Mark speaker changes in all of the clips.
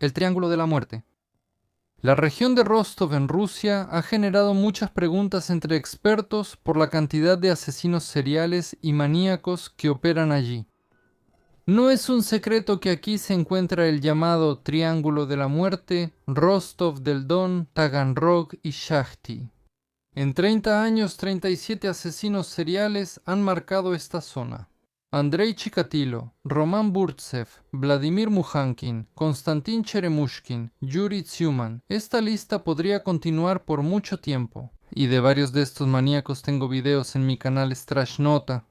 Speaker 1: El Triángulo de la Muerte. La región de Rostov en Rusia ha generado muchas preguntas entre expertos por la cantidad de asesinos seriales y maníacos que operan allí. No es un secreto que aquí se encuentra el llamado Triángulo de la Muerte, Rostov del Don, Taganrog y Shahty. En 30 años, 37 asesinos seriales han marcado esta zona. Andrei Chikatilo, Roman Burtsev, Vladimir Mujankin, Konstantin Cheremushkin, Yuri Tsyuman. Esta lista podría continuar por mucho tiempo. Y de varios de estos maníacos tengo videos en mi canal Strashnota.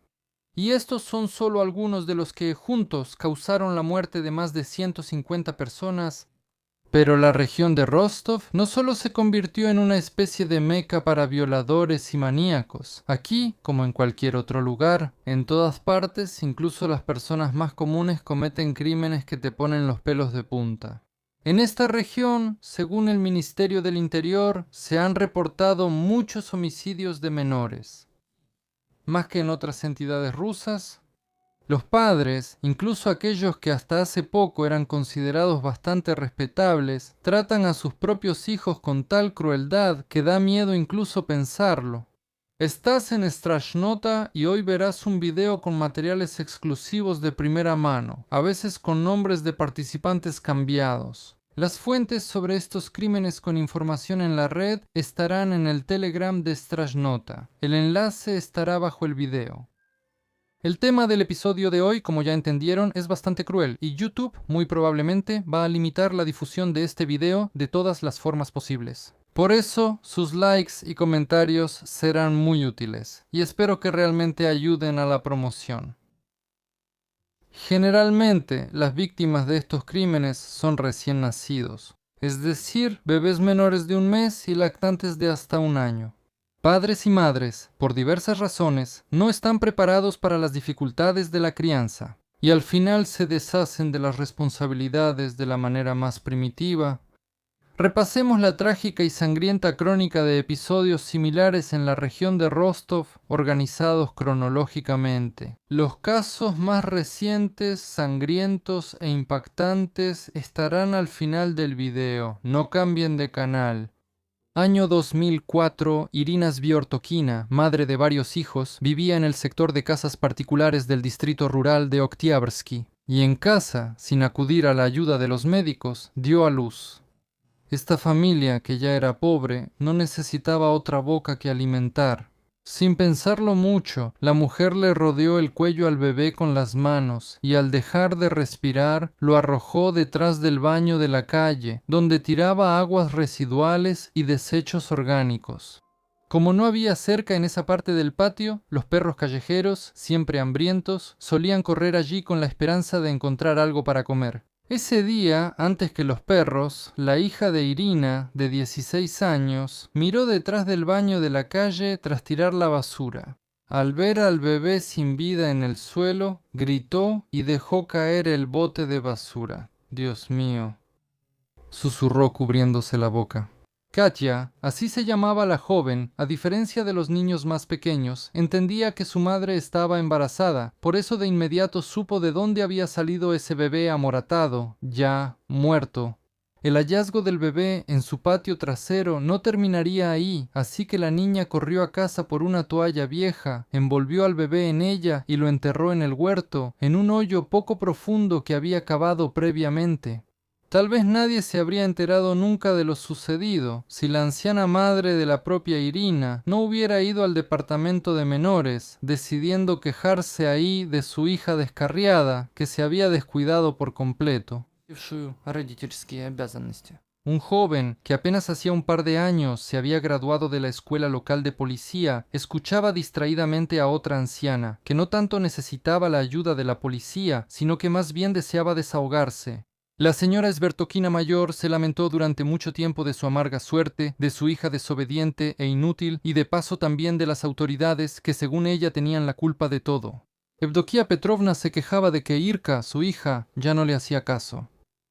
Speaker 1: Y estos son solo algunos de los que juntos causaron la muerte de más de 150 personas. Pero la región de Rostov no solo se convirtió en una especie de meca para violadores y maníacos. Aquí, como en cualquier otro lugar, en todas partes, incluso las personas más comunes cometen crímenes que te ponen los pelos de punta. En esta región, según el Ministerio del Interior, se han reportado muchos homicidios de menores. Más que en otras entidades rusas, los padres, incluso aquellos que hasta hace poco eran considerados bastante respetables, tratan a sus propios hijos con tal crueldad que da miedo incluso pensarlo. Estás en Strashnota y hoy verás un video con materiales exclusivos de primera mano, a veces con nombres de participantes cambiados. Las fuentes sobre estos crímenes con información en la red estarán en el Telegram de Strashnota. El enlace estará bajo el video. El tema del episodio de hoy, como ya entendieron, es bastante cruel y YouTube muy probablemente va a limitar la difusión de este video de todas las formas posibles. Por eso, sus likes y comentarios serán muy útiles y espero que realmente ayuden a la promoción. Generalmente, las víctimas de estos crímenes son recién nacidos, es decir, bebés menores de un mes y lactantes de hasta un año. Padres y madres, por diversas razones, no están preparados para las dificultades de la crianza, y al final se deshacen de las responsabilidades de la manera más primitiva. Repasemos la trágica y sangrienta crónica de episodios similares en la región de Rostov, organizados cronológicamente. Los casos más recientes, sangrientos e impactantes estarán al final del video, no cambien de canal. Año 2004, Irina Sviortokina, madre de varios hijos, vivía en el sector de casas particulares del distrito rural de Oktyabrsky, y en casa, sin acudir a la ayuda de los médicos, dio a luz. Esta familia, que ya era pobre, no necesitaba otra boca que alimentar. Sin pensarlo mucho, la mujer le rodeó el cuello al bebé con las manos y al dejar de respirar, lo arrojó detrás del baño de la calle, donde tiraba aguas residuales y desechos orgánicos. Como no había cerca en esa parte del patio, los perros callejeros, siempre hambrientos, solían correr allí con la esperanza de encontrar algo para comer. Ese día, antes que los perros, la hija de Irina, de 16 años, miró detrás del baño de la calle tras tirar la basura. Al ver al bebé sin vida en el suelo, gritó y dejó caer el bote de basura. «Dios mío», susurró cubriéndose la boca. Katya, así se llamaba la joven, a diferencia de los niños más pequeños, entendía que su madre estaba embarazada, por eso de inmediato supo de dónde había salido ese bebé amoratado, ya muerto. El hallazgo del bebé en su patio trasero no terminaría ahí, así que la niña corrió a casa por una toalla vieja, envolvió al bebé en ella y lo enterró en el huerto, en un hoyo poco profundo que había cavado previamente. Tal vez nadie se habría enterado nunca de lo sucedido si la anciana madre de la propia Irina no hubiera ido al departamento de menores, decidiendo quejarse ahí de su hija descarriada, que se había descuidado por completo. Un joven que apenas hacía un par de años se había graduado de la escuela local de policía escuchaba distraídamente a otra anciana, que no tanto necesitaba la ayuda de la policía, sino que más bien deseaba desahogarse. La señora Sviortokina mayor se lamentó durante mucho tiempo de su amarga suerte, de su hija desobediente e inútil, y de paso también de las autoridades que según ella tenían la culpa de todo. Evdokia Petrovna se quejaba de que Irka, su hija, ya no le hacía caso.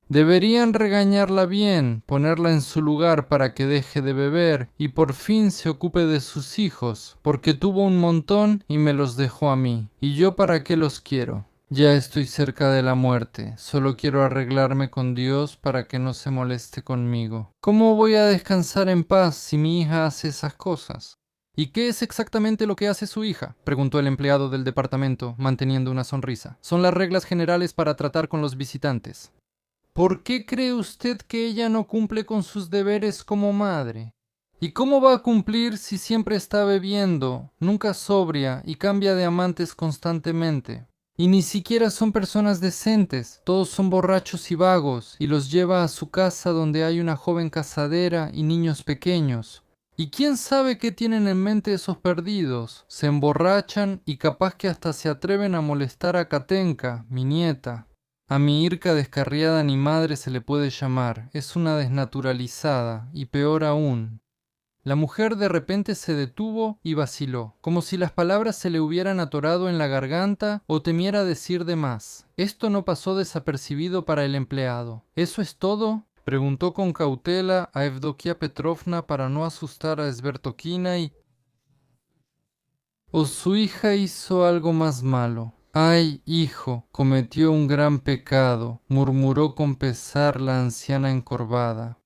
Speaker 1: Deberían regañarla bien, ponerla en su lugar para que deje de beber y por fin se ocupe de sus hijos, porque tuvo un montón y me los dejó a mí, y yo para qué los quiero. Ya estoy cerca de la muerte, solo quiero arreglarme con Dios para que no se moleste conmigo. ¿Cómo voy a descansar en paz si mi hija hace esas cosas? ¿Y qué es exactamente lo que hace su hija?, preguntó el empleado del departamento, manteniendo una sonrisa. Son las reglas generales para tratar con los visitantes. ¿Por qué cree usted que ella no cumple con sus deberes como madre? ¿Y cómo va a cumplir si siempre está bebiendo, nunca sobria y cambia de amantes constantemente? Y ni siquiera son personas decentes, todos son borrachos y vagos, y los lleva a su casa donde hay una joven casadera y niños pequeños. ¿Y quién sabe qué tienen en mente esos perdidos? Se emborrachan y capaz que hasta se atreven a molestar a Katenka, mi nieta. A mi Irka descarriada ni madre se le puede llamar, es una desnaturalizada, y peor aún. La mujer de repente se detuvo y vaciló, como si las palabras se le hubieran atorado en la garganta o temiera decir de más. Esto no pasó desapercibido para el empleado. ¿Eso es todo?, preguntó con cautela a Evdokia Petrovna para no asustar a Sbertokina y... ¿O su hija hizo algo más malo? Ay, hijo, cometió un gran pecado, murmuró con pesar la anciana encorvada.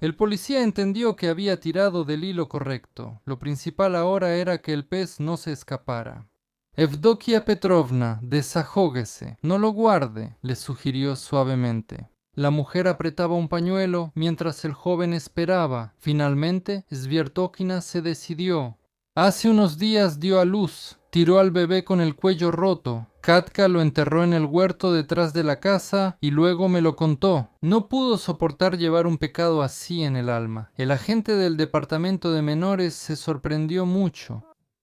Speaker 1: El policía entendió que había tirado del hilo correcto. Lo principal ahora era que el pez no se escapara. Evdokia Petrovna, desajóguese, no lo guarde, le sugirió suavemente. La mujer apretaba un pañuelo mientras el joven esperaba. Finalmente, Sviertókina se decidió. Hace unos días dio a luz, tiró al bebé con el cuello roto. Katka lo enterró en el huerto detrás de la casa y luego me lo contó. No pudo soportar llevar un pecado así en el alma. El agente del departamento de menores se sorprendió mucho.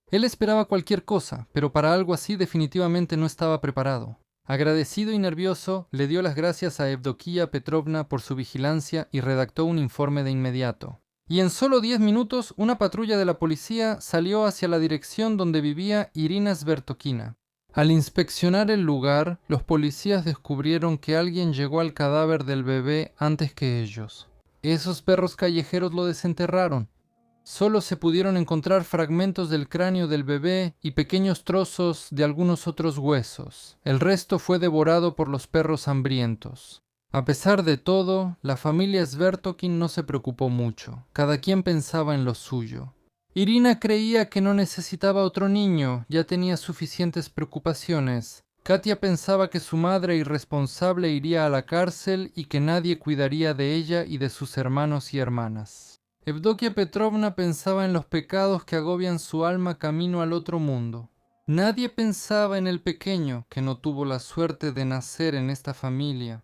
Speaker 1: Él esperaba cualquier cosa, pero para algo así definitivamente no estaba preparado. Agradecido y nervioso, le dio las gracias a Evdokia Petrovna por su vigilancia y redactó un informe de inmediato. Y en solo 10 minutos, una patrulla de la policía salió hacia la dirección donde vivía Irina Sbertokina. Al inspeccionar el lugar, los policías descubrieron que alguien llegó al cadáver del bebé antes que ellos. Esos perros callejeros lo desenterraron. Solo se pudieron encontrar fragmentos del cráneo del bebé y pequeños trozos de algunos otros huesos. El resto fue devorado por los perros hambrientos. A pesar de todo, la familia Svertokin no se preocupó mucho. Cada quien pensaba en lo suyo. Irina creía que no necesitaba otro niño, ya tenía suficientes preocupaciones. Katia pensaba que su madre irresponsable iría a la cárcel y que nadie cuidaría de ella y de sus hermanos y hermanas. Evdokia Petrovna pensaba en los pecados que agobian su alma camino al otro mundo. Nadie pensaba en el pequeño, que no tuvo la suerte de nacer en esta familia.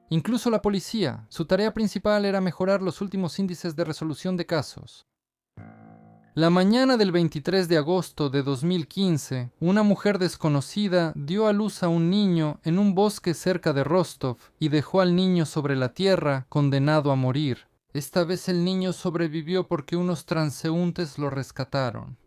Speaker 1: Incluso la policía, su tarea principal era mejorar los últimos índices de resolución de casos. La mañana del 23 de agosto de 2015, una mujer desconocida dio a luz a un niño en un bosque cerca de Rostov y dejó al niño sobre la tierra, condenado a morir. Esta vez el niño sobrevivió porque unos transeúntes lo rescataron.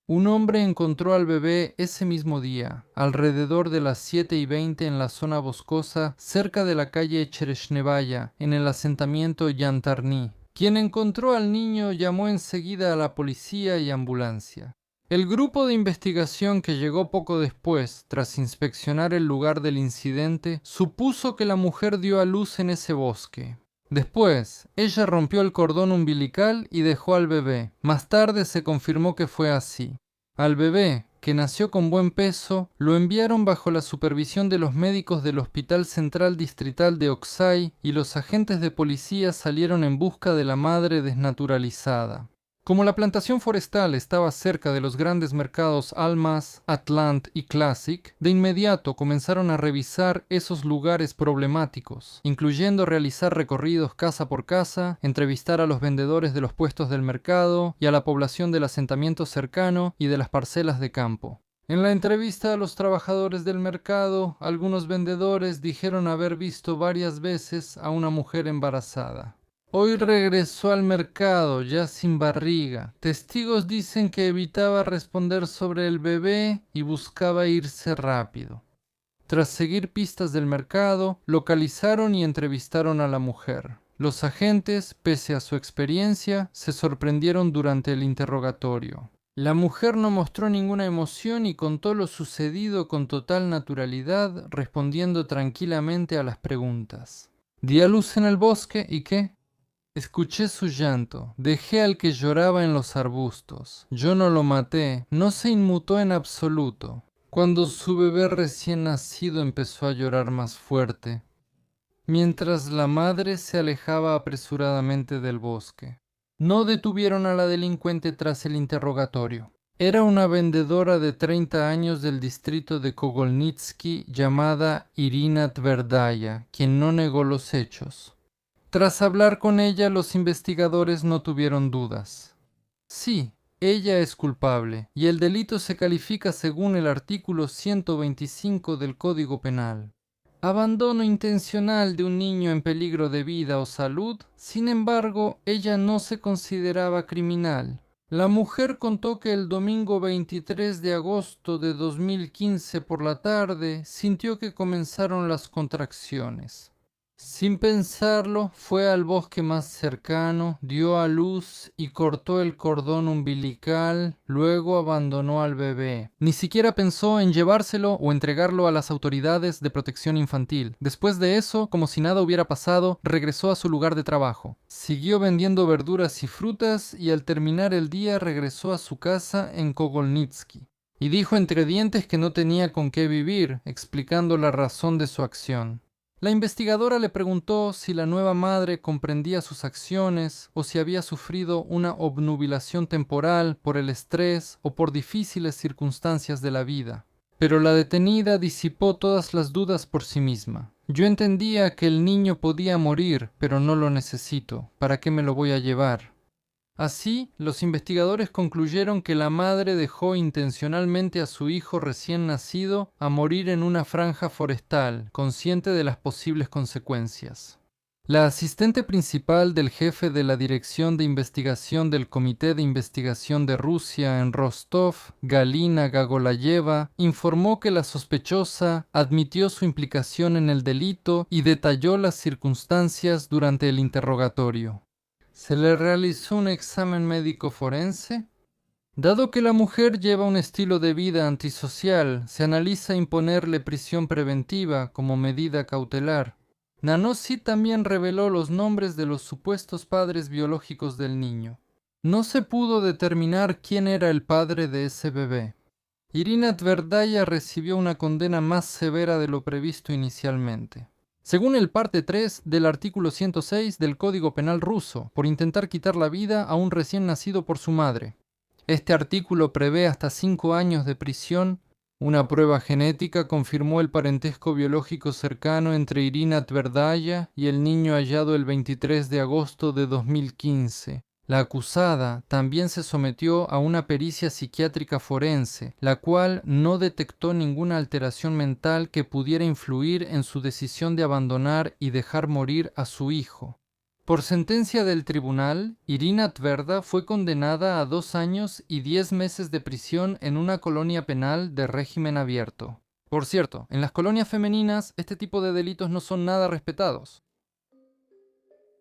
Speaker 1: Un hombre encontró al bebé ese mismo día, alrededor de las 7:20 en la zona boscosa, cerca de la calle Chereshnevaya, en el asentamiento Yantarny. Quien encontró al niño llamó enseguida a la policía y ambulancia. El grupo de investigación que llegó poco después, tras inspeccionar el lugar del incidente, supuso que la mujer dio a luz en ese bosque. Después, ella rompió el cordón umbilical y dejó al bebé. Más tarde se confirmó que fue así. Al bebé, que nació con buen peso, lo enviaron bajo la supervisión de los médicos del Hospital Central Distrital de Oksay y los agentes de policía salieron en busca de la madre desnaturalizada. Como la plantación forestal estaba cerca de los grandes mercados Almaz, Atlant y Classic, de inmediato comenzaron a revisar esos lugares problemáticos, incluyendo realizar recorridos casa por casa, entrevistar a los vendedores de los puestos del mercado y a la población del asentamiento cercano y de las parcelas de campo. En la entrevista a los trabajadores del mercado, algunos vendedores dijeron haber visto varias veces a una mujer embarazada. Hoy regresó al mercado, ya sin barriga. Testigos dicen que evitaba responder sobre el bebé y buscaba irse rápido. Tras seguir pistas del mercado, localizaron y entrevistaron a la mujer. Los agentes, pese a su experiencia, se sorprendieron durante el interrogatorio. La mujer no mostró ninguna emoción y contó lo sucedido con total naturalidad, respondiendo tranquilamente a las preguntas. Di a luz en el bosque y ¿qué? Escuché su llanto, dejé al que lloraba en los arbustos. Yo no lo maté, no se inmutó en absoluto. Cuando su bebé recién nacido empezó a llorar más fuerte, mientras la madre se alejaba apresuradamente del bosque. No detuvieron a la delincuente tras el interrogatorio. Era una vendedora de 30 años del distrito de Kogolnitsky llamada Irina Tverdaya, quien no negó los hechos. Tras hablar con ella, los investigadores no tuvieron dudas. Sí, ella es culpable, y el delito se califica según el artículo 125 del Código Penal. Abandono intencional de un niño en peligro de vida o salud. Sin embargo, ella no se consideraba criminal. La mujer contó que el domingo 23 de agosto de 2015 por la tarde sintió que comenzaron las contracciones. Sin pensarlo, fue al bosque más cercano, dio a luz y cortó el cordón umbilical, luego abandonó al bebé. Ni siquiera pensó en llevárselo o entregarlo a las autoridades de protección infantil. Después de eso, como si nada hubiera pasado, regresó a su lugar de trabajo. Siguió vendiendo verduras y frutas y al terminar el día regresó a su casa en Kogolnitsky. Y dijo entre dientes que no tenía con qué vivir, explicando la razón de su acción. La investigadora le preguntó si la nueva madre comprendía sus acciones o si había sufrido una obnubilación temporal por el estrés o por difíciles circunstancias de la vida. Pero la detenida disipó todas las dudas por sí misma. Yo entendía que el niño podía morir, pero no lo necesito. ¿Para qué me lo voy a llevar? Así, los investigadores concluyeron que la madre dejó intencionalmente a su hijo recién nacido a morir en una franja forestal, consciente de las posibles consecuencias. La asistente principal del jefe de la Dirección de Investigación del Comité de Investigación de Rusia en Rostov, Galina Gagolayeva, informó que la sospechosa admitió su implicación en el delito y detalló las circunstancias durante el interrogatorio. ¿Se le realizó un examen médico forense? Dado que la mujer lleva un estilo de vida antisocial, se analiza imponerle prisión preventiva como medida cautelar. Nanossi también reveló los nombres de los supuestos padres biológicos del niño. No se pudo determinar quién era el padre de ese bebé. Irina Tverdaya recibió una condena más severa de lo previsto inicialmente. Según el parte 3 del artículo 106 del Código Penal ruso, por intentar quitar la vida a un recién nacido por su madre. Este artículo prevé hasta 5 años de prisión. Una prueba genética confirmó el parentesco biológico cercano entre Irina Tverdaya y el niño hallado el 23 de agosto de 2015. La acusada también se sometió a una pericia psiquiátrica forense, la cual no detectó ninguna alteración mental que pudiera influir en su decisión de abandonar y dejar morir a su hijo. Por sentencia del tribunal, Irina Tverda fue condenada a 2 años y 10 meses de prisión en una colonia penal de régimen abierto. Por cierto, en las colonias femeninas este tipo de delitos no son nada respetados.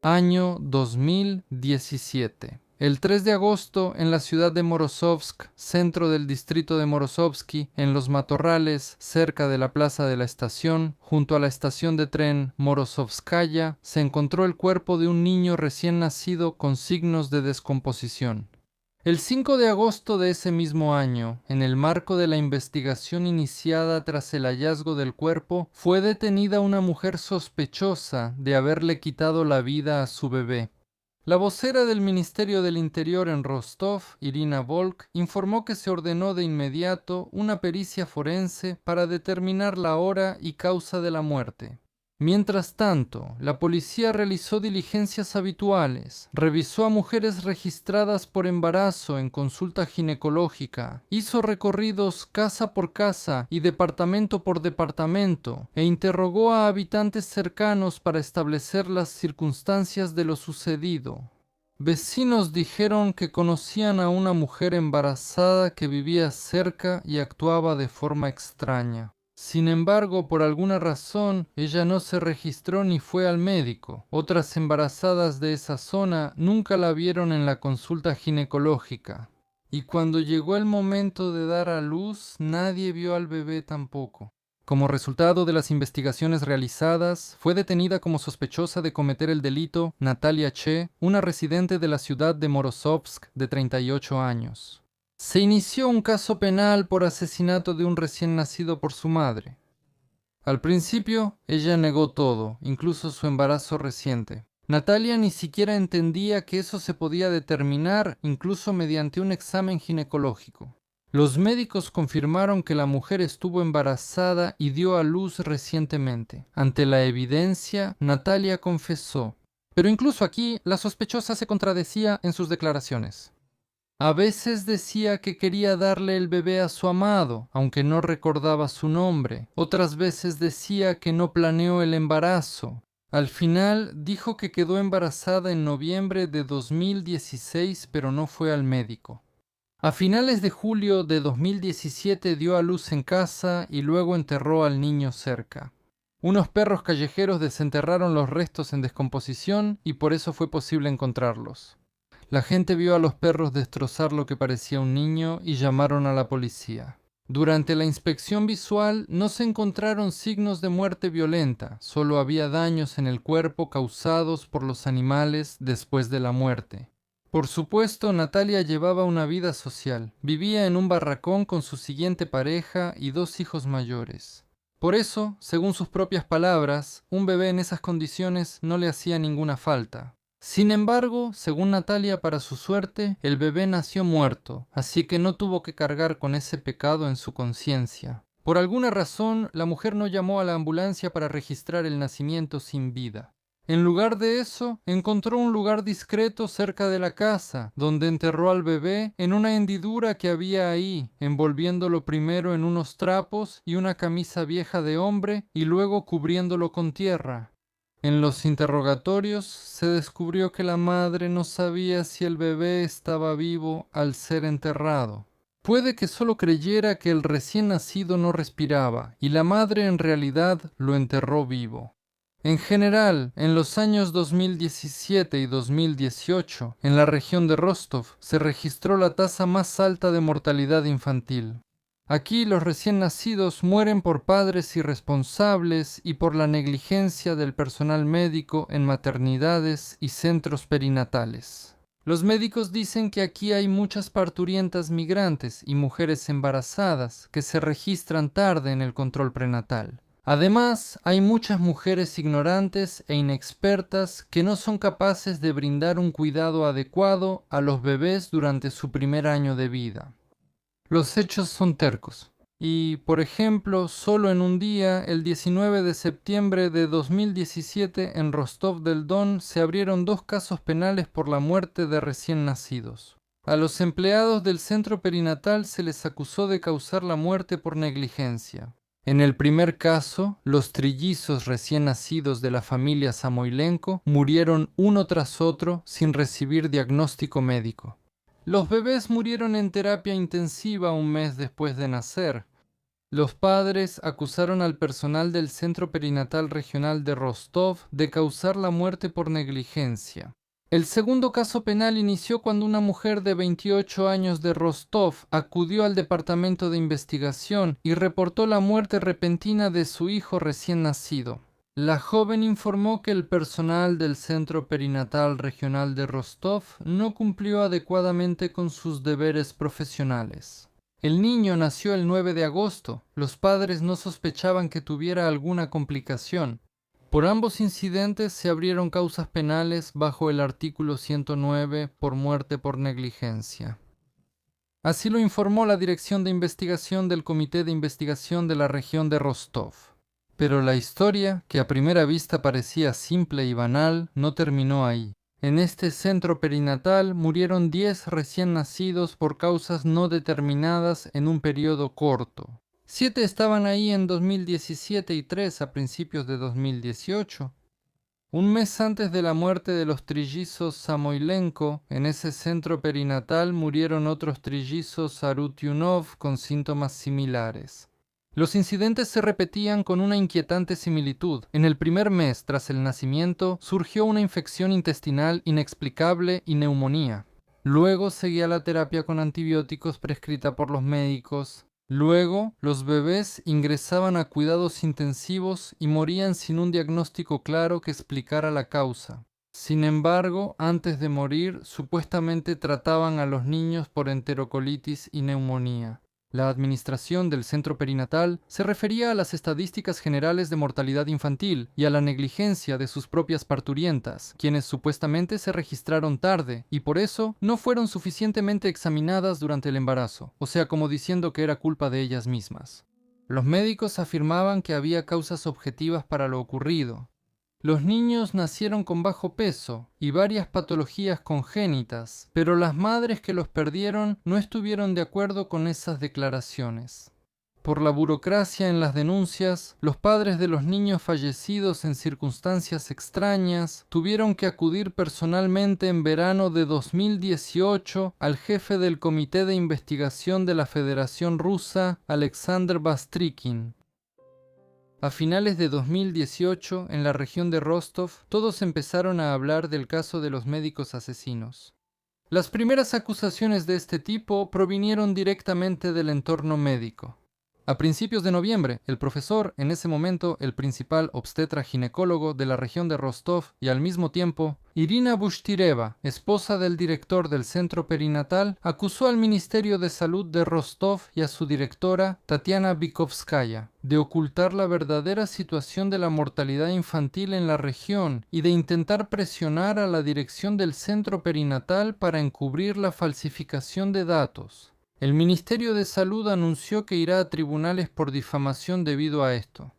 Speaker 1: Año 2017. El 3 de agosto, en la ciudad de Morozovsk, centro del distrito de Morozovsky, en los matorrales, cerca de la plaza de la estación, junto a la estación de tren Morozovskaya, se encontró el cuerpo de un niño recién nacido con signos de descomposición. El 5 de agosto de ese mismo año, en el marco de la investigación iniciada tras el hallazgo del cuerpo, fue detenida una mujer sospechosa de haberle quitado la vida a su bebé. La vocera del Ministerio del Interior en Rostov, Irina Volk, informó que se ordenó de inmediato una pericia forense para determinar la hora y causa de la muerte. Mientras tanto, la policía realizó diligencias habituales, revisó a mujeres registradas por embarazo en consulta ginecológica, hizo recorridos casa por casa y departamento por departamento, e interrogó a habitantes cercanos para establecer las circunstancias de lo sucedido. Vecinos dijeron que conocían a una mujer embarazada que vivía cerca y actuaba de forma extraña. Sin embargo, por alguna razón, ella no se registró ni fue al médico. Otras embarazadas de esa zona nunca la vieron en la consulta ginecológica. y cuando llegó el momento de dar a luz, nadie vio al bebé tampoco. Como resultado de las investigaciones realizadas, fue detenida como sospechosa de cometer el delito Natalia Che, una residente de la ciudad de Morozovsk de 38 años. Se inició un caso penal por asesinato de un recién nacido por su madre. Al principio, ella negó todo, incluso su embarazo reciente. Natalia ni siquiera entendía que eso se podía determinar incluso mediante un examen ginecológico. Los médicos confirmaron que la mujer estuvo embarazada y dio a luz recientemente. Ante la evidencia, Natalia confesó. Pero incluso aquí, la sospechosa se contradecía en sus declaraciones. A veces decía que quería darle el bebé a su amado, aunque no recordaba su nombre. Otras veces decía que no planeó el embarazo. Al final dijo que quedó embarazada en noviembre de 2016, pero no fue al médico. A finales de julio de 2017 dio a luz en casa y luego enterró al niño cerca. Unos perros callejeros desenterraron los restos en descomposición y por eso fue posible encontrarlos. La gente vio a los perros destrozar lo que parecía un niño y llamaron a la policía. Durante la inspección visual no se encontraron signos de muerte violenta, solo había daños en el cuerpo causados por los animales después de la muerte. Por supuesto, Natalia llevaba una vida social. Vivía en un barracón con su siguiente pareja y 2 hijos mayores. Por eso, según sus propias palabras, un bebé en esas condiciones no le hacía ninguna falta. Sin embargo, según Natalia, para su suerte, el bebé nació muerto, así que no tuvo que cargar con ese pecado en su conciencia. Por alguna razón, la mujer no llamó a la ambulancia para registrar el nacimiento sin vida. En lugar de eso, encontró un lugar discreto cerca de la casa, donde enterró al bebé en una hendidura que había ahí, envolviéndolo primero en unos trapos y una camisa vieja de hombre y luego cubriéndolo con tierra. En los interrogatorios se descubrió que la madre no sabía si el bebé estaba vivo al ser enterrado. Puede que solo creyera que el recién nacido no respiraba y la madre en realidad lo enterró vivo. En general, en los años 2017 y 2018, en la región de Rostov, se registró la tasa más alta de mortalidad infantil. Aquí los recién nacidos mueren por padres irresponsables y por la negligencia del personal médico en maternidades y centros perinatales. Los médicos dicen que aquí hay muchas parturientas migrantes y mujeres embarazadas que se registran tarde en el control prenatal. Además, hay muchas mujeres ignorantes e inexpertas que no son capaces de brindar un cuidado adecuado a los bebés durante su primer año de vida. Los hechos son tercos. Y, por ejemplo, solo en un día, el 19 de septiembre de 2017, en Rostov del Don, se abrieron 2 casos penales por la muerte de recién nacidos. A los empleados del centro perinatal se les acusó de causar la muerte por negligencia. En el primer caso, los trillizos recién nacidos de la familia Samoilenko murieron uno tras otro sin recibir diagnóstico médico. Los bebés murieron en terapia intensiva un mes después de nacer. Los padres acusaron al personal del Centro Perinatal Regional de Rostov de causar la muerte por negligencia. El segundo caso penal inició cuando una mujer de 28 años de Rostov acudió al departamento de investigación y reportó la muerte repentina de su hijo recién nacido. La joven informó que el personal del Centro Perinatal Regional de Rostov no cumplió adecuadamente con sus deberes profesionales. El niño nació el 9 de agosto. Los padres no sospechaban que tuviera alguna complicación. Por ambos incidentes se abrieron causas penales bajo el artículo 109 por muerte por negligencia. Así lo informó la Dirección de Investigación del Comité de Investigación de la región de Rostov. Pero la historia, que a primera vista parecía simple y banal, no terminó ahí. En este centro perinatal murieron 10 recién nacidos por causas no determinadas en un periodo corto. 7 estaban ahí en 2017 y 3 a principios de 2018. Un mes antes de la muerte de los trillizos Samoilenko, en ese centro perinatal murieron otros trillizos Arutyunov con síntomas similares. Los incidentes se repetían con una inquietante similitud. En el primer mes tras el nacimiento surgió una infección intestinal inexplicable y neumonía. Luego seguía la terapia con antibióticos prescrita por los médicos. Luego, los bebés ingresaban a cuidados intensivos y morían sin un diagnóstico claro que explicara la causa. Sin embargo, antes de morir, supuestamente trataban a los niños por enterocolitis y neumonía. La administración del centro perinatal se refería a las estadísticas generales de mortalidad infantil y a la negligencia de sus propias parturientas, quienes supuestamente se registraron tarde y por eso no fueron suficientemente examinadas durante el embarazo, o sea, como diciendo que era culpa de ellas mismas. Los médicos afirmaban que había causas objetivas para lo ocurrido. Los niños nacieron con bajo peso y varias patologías congénitas, pero las madres que los perdieron no estuvieron de acuerdo con esas declaraciones. Por la burocracia en las denuncias, los padres de los niños fallecidos en circunstancias extrañas tuvieron que acudir personalmente en verano de 2018 al jefe del Comité de Investigación de la Federación Rusa, Alexander Bastrikin. A finales de 2018, en la región de Rostov, todos empezaron a hablar del caso de los médicos asesinos. Las primeras acusaciones de este tipo provinieron directamente del entorno médico. A principios de noviembre, el profesor, en ese momento el principal obstetra ginecólogo de la región de Rostov y al mismo tiempo, Irina Bushtireva, esposa del director del centro perinatal, acusó al Ministerio de Salud de Rostov y a su directora, Tatiana Vikovskaya, de ocultar la verdadera situación de la mortalidad infantil en la región y de intentar presionar a la dirección del centro perinatal para encubrir la falsificación de datos. El Ministerio de Salud anunció que irá a tribunales por difamación debido a esto.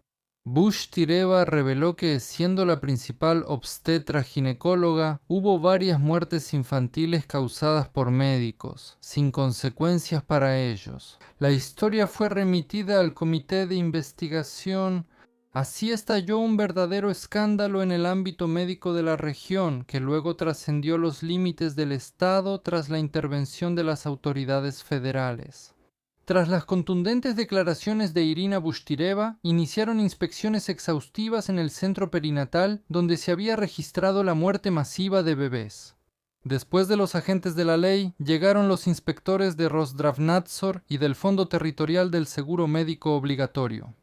Speaker 1: Bushtireva reveló que, siendo la principal obstetra ginecóloga, hubo varias muertes infantiles causadas por médicos, sin consecuencias para ellos. La historia fue remitida al Comité de Investigación. Así estalló un verdadero escándalo en el ámbito médico de la región, que luego trascendió los límites del Estado tras la intervención de las autoridades federales. Tras las contundentes declaraciones de Irina Bushtireva, iniciaron inspecciones exhaustivas en el centro perinatal donde se había registrado la muerte masiva de bebés. Después de los agentes de la ley, llegaron los inspectores de Roszdravnadzor y del Fondo Territorial del Seguro Médico Obligatorio.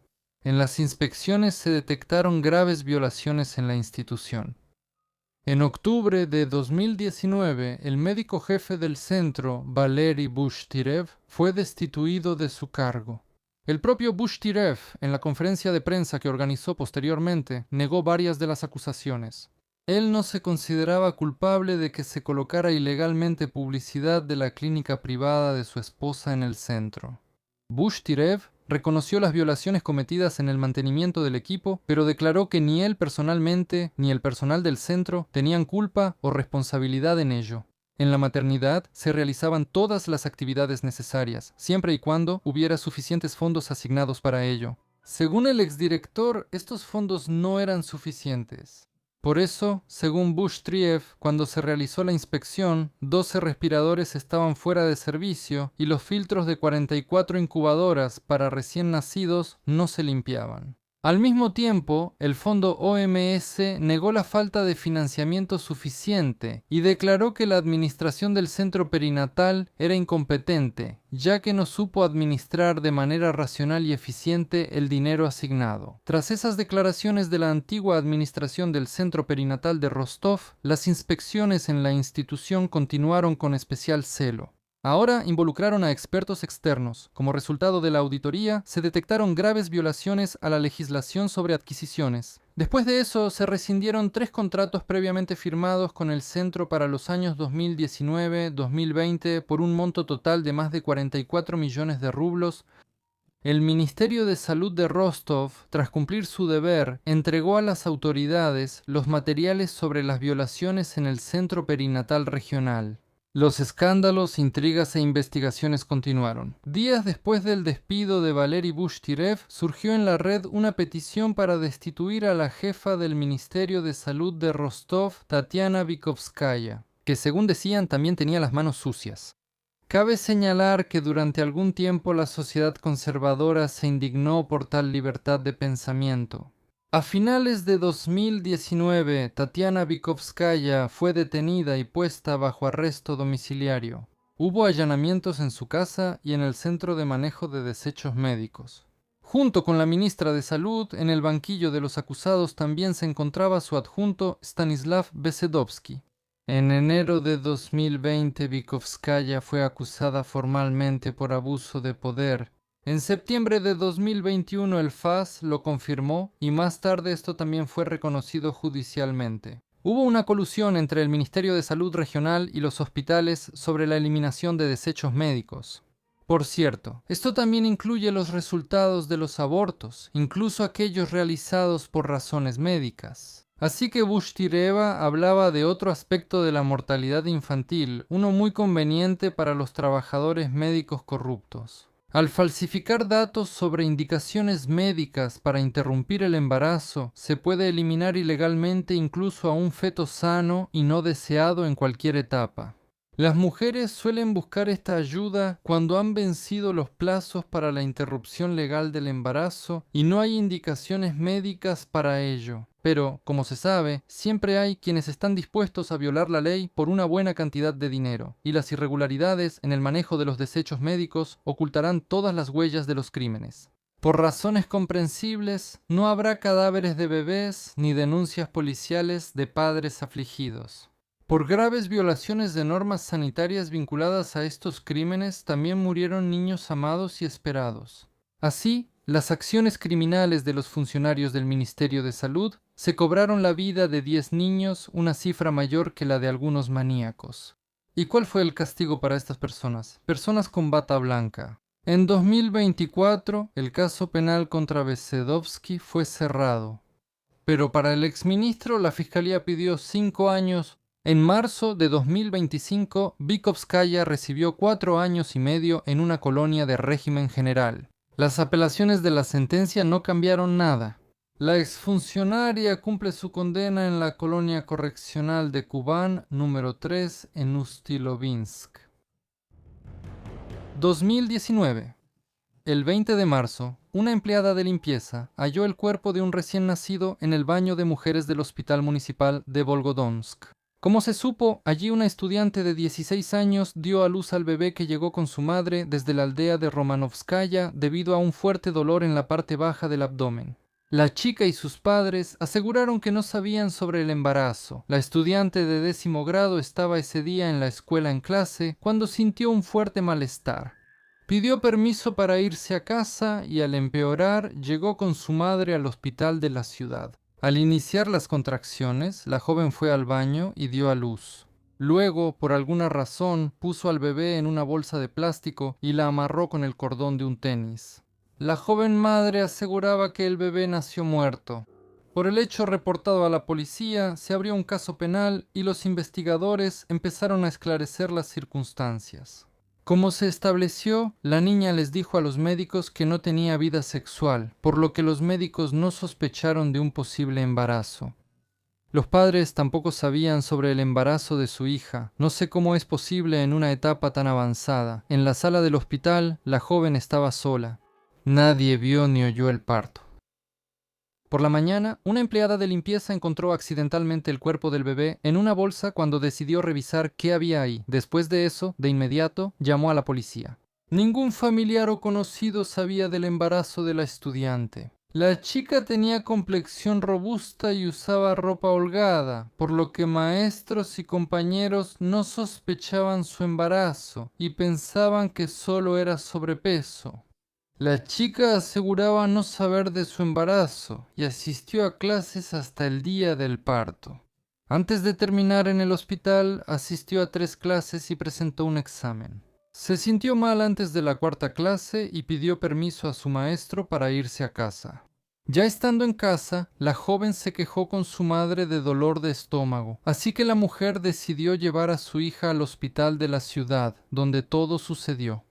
Speaker 1: En las inspecciones se detectaron graves violaciones en la institución. En octubre de 2019, el médico jefe del centro, Valery Bushtirev, fue destituido de su cargo. El propio Bushtirev, en la conferencia de prensa que organizó posteriormente, negó varias de las acusaciones. Él no se consideraba culpable de que se colocara ilegalmente publicidad de la clínica privada de su esposa en el centro. Bushtirev reconoció las violaciones cometidas en el mantenimiento del equipo, pero declaró que ni él personalmente ni el personal del centro tenían culpa o responsabilidad en ello. En la maternidad se realizaban todas las actividades necesarias, siempre y cuando hubiera suficientes fondos asignados para ello. Según el exdirector, estos fondos no eran suficientes. Por eso, según Bushtriev, cuando se realizó la inspección, 12 respiradores estaban fuera de servicio y los filtros de 44 incubadoras para recién nacidos no se limpiaban. Al mismo tiempo, el fondo OMS negó la falta de financiamiento suficiente y declaró que la administración del centro perinatal era incompetente, ya que no supo administrar de manera racional y eficiente el dinero asignado. Tras esas declaraciones de la antigua administración del centro perinatal de Rostov, las inspecciones en la institución continuaron con especial celo. Ahora involucraron a expertos externos. Como resultado de la auditoría, se detectaron graves violaciones a la legislación sobre adquisiciones. Después de eso, se rescindieron 3 contratos previamente firmados con el centro para los años 2019-2020 por un monto total de más de 44 millones de rublos. El Ministerio de Salud de Rostov, tras cumplir su deber, entregó a las autoridades los materiales sobre las violaciones en el centro perinatal regional. Los escándalos, intrigas e investigaciones continuaron. Días después del despido de Valery Bushtirev, surgió en la red una petición para destituir a la jefa del Ministerio de Salud de Rostov, Tatiana Vikovskaya, que según decían también tenía las manos sucias. Cabe señalar que durante algún tiempo la sociedad conservadora se indignó por tal libertad de pensamiento. A finales de 2019, Tatiana Vikovskaya fue detenida y puesta bajo arresto domiciliario. Hubo allanamientos en su casa y en el Centro de Manejo de Desechos Médicos. Junto con la ministra de Salud, en el banquillo de los acusados también se encontraba su adjunto Stanislav Besedovsky. En enero de 2020, Vikovskaya fue acusada formalmente por abuso de poder. En septiembre de 2021 el FAS lo confirmó y más tarde esto también fue reconocido judicialmente. Hubo una colusión entre el Ministerio de Salud Regional y los hospitales sobre la eliminación de desechos médicos. Por cierto, esto también incluye los resultados de los abortos, incluso aquellos realizados por razones médicas. Así que Bushtireva hablaba de otro aspecto de la mortalidad infantil, uno muy conveniente para los trabajadores médicos corruptos. Al falsificar datos sobre indicaciones médicas para interrumpir el embarazo, se puede eliminar ilegalmente incluso a un feto sano y no deseado en cualquier etapa. Las mujeres suelen buscar esta ayuda cuando han vencido los plazos para la interrupción legal del embarazo y no hay indicaciones médicas para ello. Pero, como se sabe, siempre hay quienes están dispuestos a violar la ley por una buena cantidad de dinero, y las irregularidades en el manejo de los desechos médicos ocultarán todas las huellas de los crímenes. Por razones comprensibles, no habrá cadáveres de bebés ni denuncias policiales de padres afligidos. Por graves violaciones de normas sanitarias vinculadas a estos crímenes, también murieron niños amados y esperados. Así, las acciones criminales de los funcionarios del Ministerio de Salud se cobraron la vida de 10 niños, una cifra mayor que la de algunos maníacos. ¿Y cuál fue el castigo para estas personas? Personas con bata blanca. En 2024, el caso penal contra Besedovsky fue cerrado. Pero para el exministro, la fiscalía pidió 5 años. En marzo de 2025, Vikovskaya recibió 4 años y medio en una colonia de régimen general. Las apelaciones de la sentencia no cambiaron nada. La exfuncionaria cumple su condena en la colonia correccional de Kubán número 3 en Ustilovinsk. 2019. El 20 de marzo, una empleada de limpieza halló el cuerpo de un recién nacido en el baño de mujeres del Hospital Municipal de Volgodonsk. Como se supo, allí una estudiante de 16 años dio a luz al bebé que llegó con su madre desde la aldea de Romanovskaya debido a un fuerte dolor en la parte baja del abdomen. La chica y sus padres aseguraron que no sabían sobre el embarazo. La estudiante de 10º grado estaba ese día en la escuela en clase cuando sintió un fuerte malestar. Pidió permiso para irse a casa y al empeorar llegó con su madre al hospital de la ciudad. Al iniciar las contracciones, la joven fue al baño y dio a luz. Luego, por alguna razón, puso al bebé en una bolsa de plástico y la amarró con el cordón de un tenis. La joven madre aseguraba que el bebé nació muerto. Por el hecho reportado a la policía, se abrió un caso penal y los investigadores empezaron a esclarecer las circunstancias. Como se estableció, la niña les dijo a los médicos que no tenía vida sexual, por lo que los médicos no sospecharon de un posible embarazo. Los padres tampoco sabían sobre el embarazo de su hija. No sé cómo es posible en una etapa tan avanzada. En la sala del hospital, la joven estaba sola. Nadie vio ni oyó el parto. Por la mañana, una empleada de limpieza encontró accidentalmente el cuerpo del bebé en una bolsa cuando decidió revisar qué había ahí. Después de eso, de inmediato, llamó a la policía. Ningún familiar o conocido sabía del embarazo de la estudiante. La chica tenía complexión robusta y usaba ropa holgada, por lo que maestros y compañeros no sospechaban su embarazo y pensaban que solo era sobrepeso. La chica aseguraba no saber de su embarazo y asistió a clases hasta el día del parto. Antes de terminar en el hospital, asistió a 3 clases y presentó un examen. Se sintió mal antes de la 4ª clase y pidió permiso a su maestro para irse a casa. Ya estando en casa, la joven se quejó con su madre de dolor de estómago, así que la mujer decidió llevar a su hija al hospital de la ciudad, donde todo sucedió.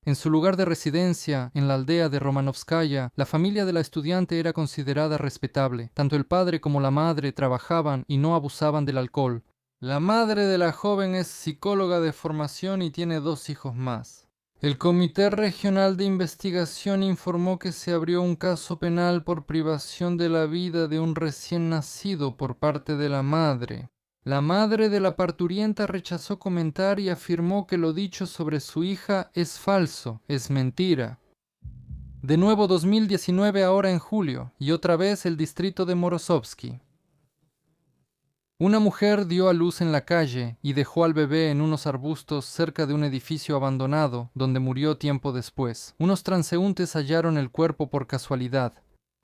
Speaker 1: En su lugar de residencia, en la aldea de Romanovskaya, la familia de la estudiante era considerada respetable. Tanto el padre como la madre trabajaban y no abusaban del alcohol. La madre de la joven es psicóloga de formación y tiene 2 hijos más. El Comité Regional de Investigación informó que se abrió un caso penal por privación de la vida de un recién nacido por parte de la madre. La madre de la parturienta rechazó comentar y afirmó que lo dicho sobre su hija es falso, es mentira. De nuevo 2019 ahora en julio, y otra vez el distrito de Morozovsky. Una mujer dio a luz en la calle y dejó al bebé en unos arbustos cerca de un edificio abandonado, donde murió tiempo después. Unos transeúntes hallaron el cuerpo por casualidad.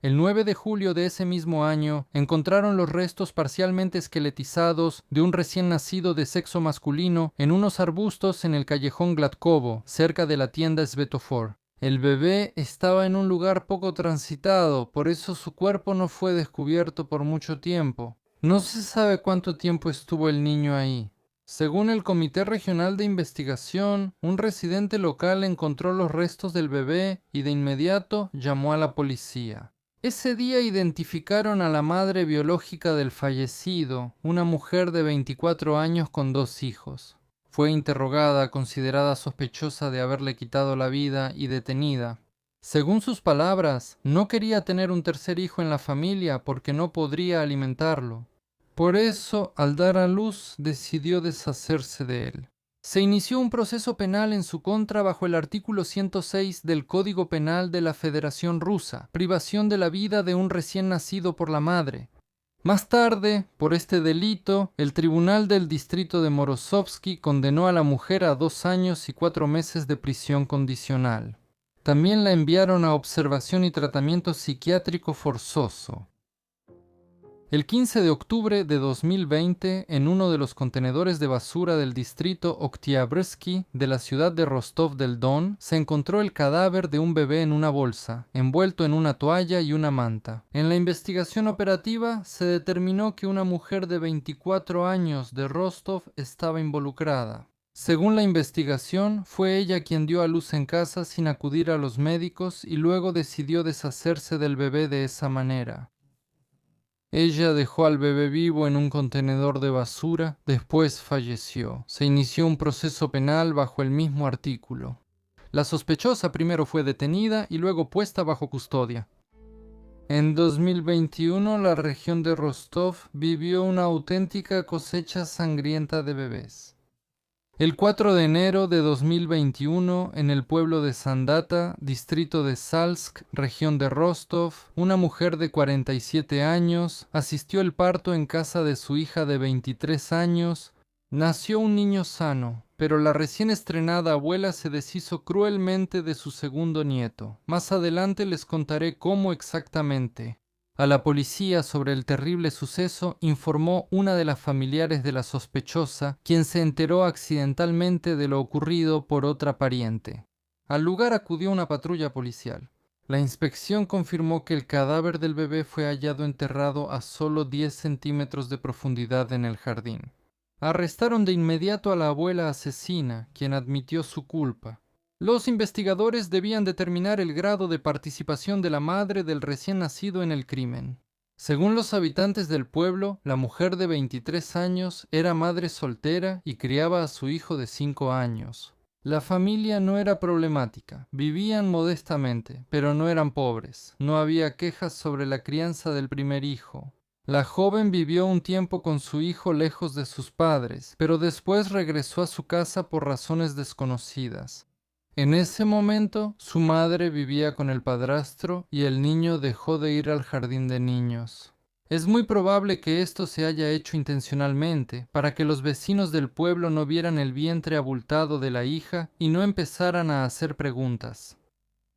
Speaker 1: El 9 de julio de ese mismo año, encontraron los restos parcialmente esqueletizados de un recién nacido de sexo masculino en unos arbustos en el callejón Gladkovo, cerca de la tienda Svetofor. El bebé estaba en un lugar poco transitado, por eso su cuerpo no fue descubierto por mucho tiempo. No se sabe cuánto tiempo estuvo el niño ahí. Según el Comité Regional de Investigación, un residente local encontró los restos del bebé y de inmediato llamó a la policía. Ese día identificaron a la madre biológica del fallecido, una mujer de 24 años con 2 hijos. Fue interrogada, considerada sospechosa de haberle quitado la vida y detenida. Según sus palabras, no quería tener un tercer hijo en la familia porque no podría alimentarlo. Por eso, al dar a luz, decidió deshacerse de él. Se inició un proceso penal en su contra bajo el artículo 106 del Código Penal de la Federación Rusa, privación de la vida de un recién nacido por la madre. Más tarde, por este delito, el Tribunal del Distrito de Morozovsky condenó a la mujer a 2 años y 4 meses de prisión condicional. También la enviaron a observación y tratamiento psiquiátrico forzoso. El 15 de octubre de 2020, en uno de los contenedores de basura del distrito Oktyabrski de la ciudad de Rostov del Don, se encontró el cadáver de un bebé en una bolsa, envuelto en una toalla y una manta. En la investigación operativa se determinó que una mujer de 24 años de Rostov estaba involucrada. Según la investigación, fue ella quien dio a luz en casa sin acudir a los médicos y luego decidió deshacerse del bebé de esa manera. Ella dejó al bebé vivo en un contenedor de basura, después falleció. Se inició un proceso penal bajo el mismo artículo. La sospechosa primero fue detenida y luego puesta bajo custodia. En 2021, la región de Rostov vivió una auténtica cosecha sangrienta de bebés. El 4 de enero de 2021, en el pueblo de Sandata, distrito de Salsk, región de Rostov, una mujer de 47 años asistió al parto en casa de su hija de 23 años. Nació un niño sano, pero la recién estrenada abuela se deshizo cruelmente de su segundo nieto. Más adelante les contaré cómo exactamente. A la policía sobre el terrible suceso informó una de las familiares de la sospechosa, quien se enteró accidentalmente de lo ocurrido por otra pariente. Al lugar acudió una patrulla policial. La inspección confirmó que el cadáver del bebé fue hallado enterrado a solo 10 centímetros de profundidad en el jardín. Arrestaron de inmediato a la abuela asesina, quien admitió su culpa. Los investigadores debían determinar el grado de participación de la madre del recién nacido en el crimen. Según los habitantes del pueblo, la mujer de 23 años era madre soltera y criaba a su hijo de 5 años. La familia no era problemática, vivían modestamente, pero no eran pobres. No había quejas sobre la crianza del primer hijo. La joven vivió un tiempo con su hijo lejos de sus padres, pero después regresó a su casa por razones desconocidas. En ese momento, su madre vivía con el padrastro y el niño dejó de ir al jardín de niños. Es muy probable que esto se haya hecho intencionalmente, para que los vecinos del pueblo no vieran el vientre abultado de la hija y no empezaran a hacer preguntas.